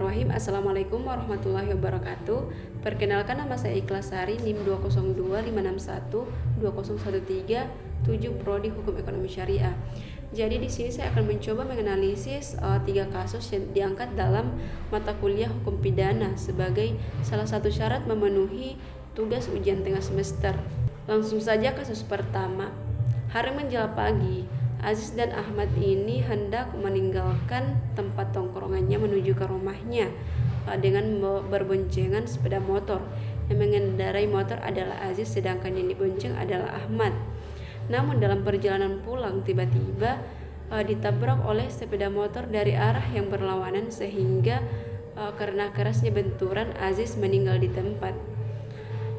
Bismillahirrahmanirrahim. Assalamualaikum warahmatullahi wabarakatuh. Perkenalkan, nama saya Ikhlas Sari, NIM 20256120113, Prodi Hukum Ekonomi Syariah. Jadi di sini saya akan mencoba menganalisis 3 kasus yang diangkat dalam mata kuliah hukum pidana sebagai salah satu syarat memenuhi tugas ujian tengah semester. Langsung saja kasus pertama. Hari menjelang pagi, Aziz dan Ahmad ini hendak meninggalkan tempat tongkrongannya menuju ke rumahnya dengan berboncengan sepeda motor. Yang mengendarai motor adalah Aziz, sedangkan yang dibonceng adalah Ahmad. Namun dalam perjalanan pulang tiba-tiba ditabrak oleh sepeda motor dari arah yang berlawanan, sehingga karena kerasnya benturan Aziz meninggal di tempat.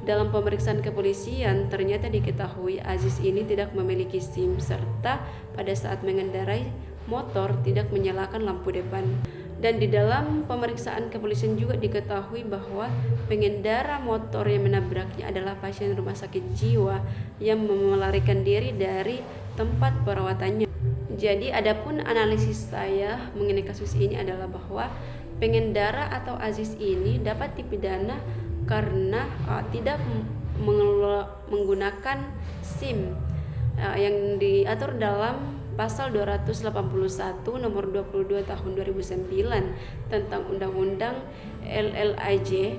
Dalam pemeriksaan kepolisian ternyata diketahui Aziz ini tidak memiliki SIM serta pada saat mengendarai motor tidak menyalakan lampu depan. Dan di dalam pemeriksaan kepolisian juga diketahui bahwa pengendara motor yang menabraknya adalah pasien rumah sakit jiwa yang melarikan diri dari tempat perawatannya. Jadi adapun analisis saya mengenai kasus ini adalah bahwa pengendara atau Aziz ini dapat dipidana karena tidak menggunakan SIM yang diatur dalam pasal 281 nomor 22 tahun 2009 tentang Undang-Undang LLIJ,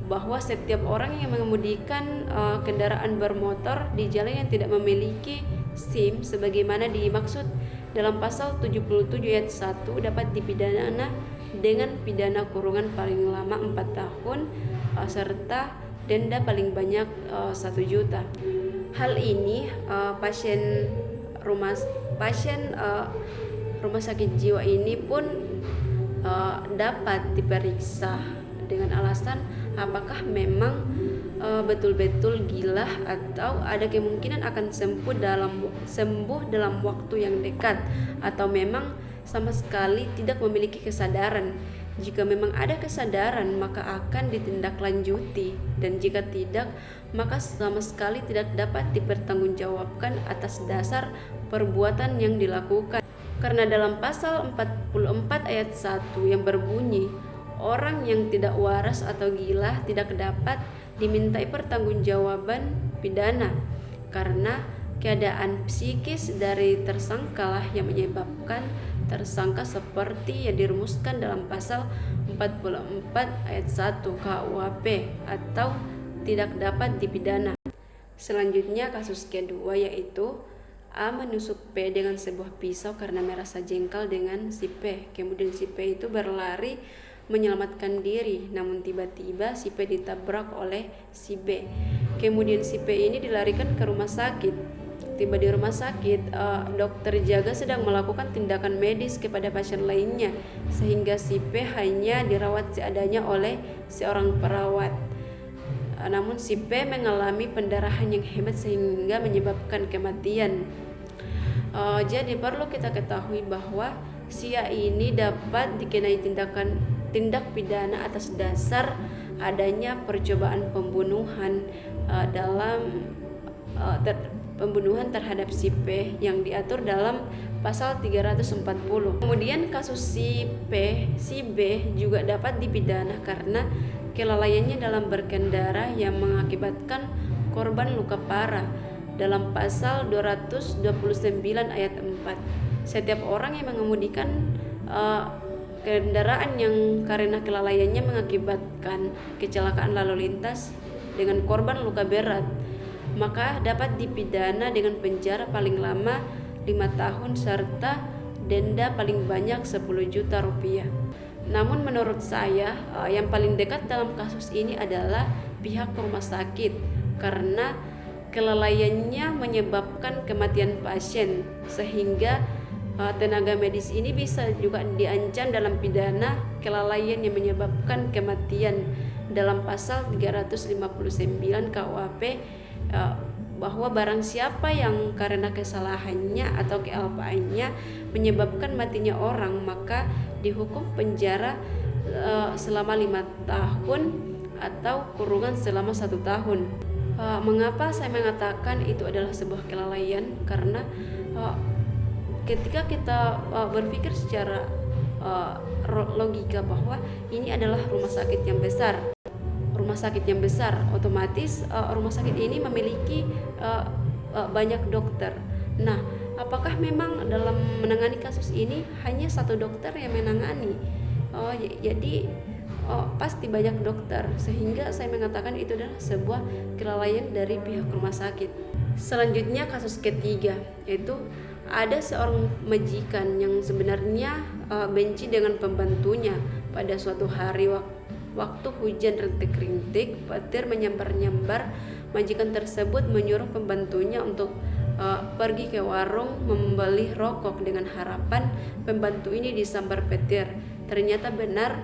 bahwa setiap orang yang mengemudikan kendaraan bermotor di jalan yang tidak memiliki SIM sebagaimana dimaksud dalam pasal 77 ayat 1 dapat dipidana dengan pidana kurungan paling lama 4 tahun serta denda paling banyak 1 juta. Hal ini pasien rumah sakit jiwa ini pun dapat diperiksa dengan alasan apakah memang betul-betul gila atau ada kemungkinan akan sembuh dalam waktu yang dekat, atau memang sama sekali tidak memiliki kesadaran. Jika memang ada kesadaran maka akan ditindaklanjuti, dan jika tidak maka sama sekali tidak dapat dipertanggungjawabkan atas dasar perbuatan yang dilakukan. Karena dalam pasal 44 ayat 1 yang berbunyi, orang yang tidak waras atau gila tidak dapat dimintai pertanggungjawaban pidana karena keadaan psikis dari tersangkalah yang menyebabkan tersangka seperti yang dirumuskan dalam pasal 44 ayat 1 KUHP atau tidak dapat dipidana. Selanjutnya kasus kedua, yaitu A menusuk P dengan sebuah pisau karena merasa jengkel dengan si P. Kemudian si P itu berlari menyelamatkan diri, namun tiba-tiba si P ditabrak oleh si B. Kemudian si P ini dilarikan ke rumah sakit. Tiba di rumah sakit, dokter jaga sedang melakukan tindakan medis kepada pasien lainnya, sehingga si P hanya dirawat seadanya oleh seorang perawat. Namun si P mengalami pendarahan yang hebat sehingga menyebabkan kematian. Jadi perlu kita ketahui bahwa si A ini dapat dikenai tindak pidana atas dasar adanya percobaan pembunuhan pembunuhan terhadap si P yang diatur dalam pasal 340. Kemudian kasus si B juga dapat dipidana karena kelalaiannya dalam berkendara yang mengakibatkan korban luka parah dalam pasal 229 ayat 4. Setiap orang yang mengemudikan kendaraan yang karena kelalaiannya mengakibatkan kecelakaan lalu lintas dengan korban luka berat, maka dapat dipidana dengan penjara paling lama 5 tahun serta denda paling banyak 10 juta rupiah. Namun menurut saya yang paling dekat dalam kasus ini adalah pihak rumah sakit, karena kelalaiannya menyebabkan kematian pasien, sehingga tenaga medis ini bisa juga diancam dalam pidana kelalaian yang menyebabkan kematian dalam pasal 359 KUHP, bahwa barang siapa yang karena kesalahannya atau kealpaannya menyebabkan matinya orang, maka dihukum penjara selama 5 tahun atau kurungan selama 1 tahun. Mengapa saya mengatakan itu adalah sebuah kelalaian? Karena ketika kita berpikir secara logika bahwa ini adalah rumah sakit yang besar. Rumah sakit yang besar, otomatis rumah sakit ini memiliki banyak dokter. Nah, apakah memang dalam menangani kasus ini hanya satu dokter yang menangani? Jadi pasti banyak dokter, sehingga saya mengatakan itu adalah sebuah kelalaian dari pihak rumah sakit. Selanjutnya kasus ketiga, yaitu ada seorang majikan yang sebenarnya benci dengan pembantunya. Pada suatu hari waktu hujan rintik-rintik, petir menyambar-nyambar, majikan tersebut menyuruh pembantunya untuk pergi ke warung membeli rokok dengan harapan pembantu ini disambar petir. Ternyata benar,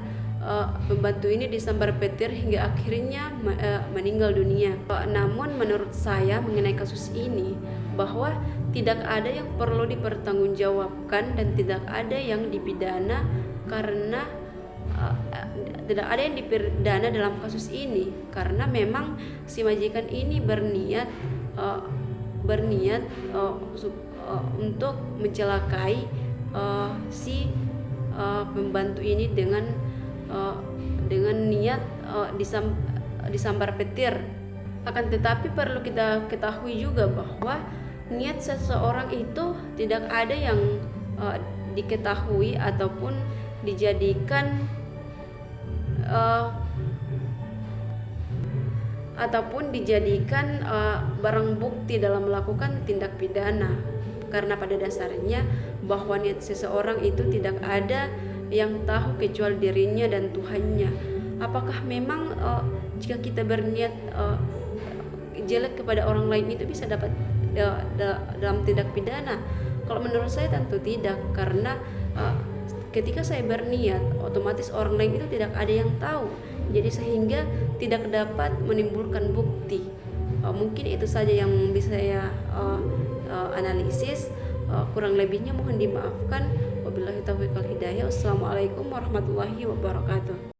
pembantu ini disambar petir hingga akhirnya meninggal dunia. Namun menurut saya mengenai kasus ini, bahwa tidak ada yang perlu dipertanggungjawabkan dan tidak ada yang dipidana karena tidak ada yang dipidana dalam kasus ini, karena memang si majikan ini berniat untuk mencelakai si pembantu ini dengan niat disambar petir. Akan tetapi perlu kita ketahui juga bahwa niat seseorang itu tidak ada yang diketahui ataupun dijadikan barang bukti dalam melakukan tindak pidana, karena pada dasarnya bahwa niat seseorang itu tidak ada yang tahu kecuali dirinya dan Tuhannya. Apakah memang jika kita berniat jelek kepada orang lain itu bisa dapat dalam tindak pidana? Kalau menurut saya tentu tidak, karena ketika saya berniat, otomatis orang lain itu tidak ada yang tahu, jadi sehingga tidak dapat menimbulkan bukti. Mungkin itu saja yang bisa saya analisis. Kurang lebihnya mohon dimaafkan. Wabillahi taufiq wal hidayah. Wassalamualaikum warahmatullahi wabarakatuh.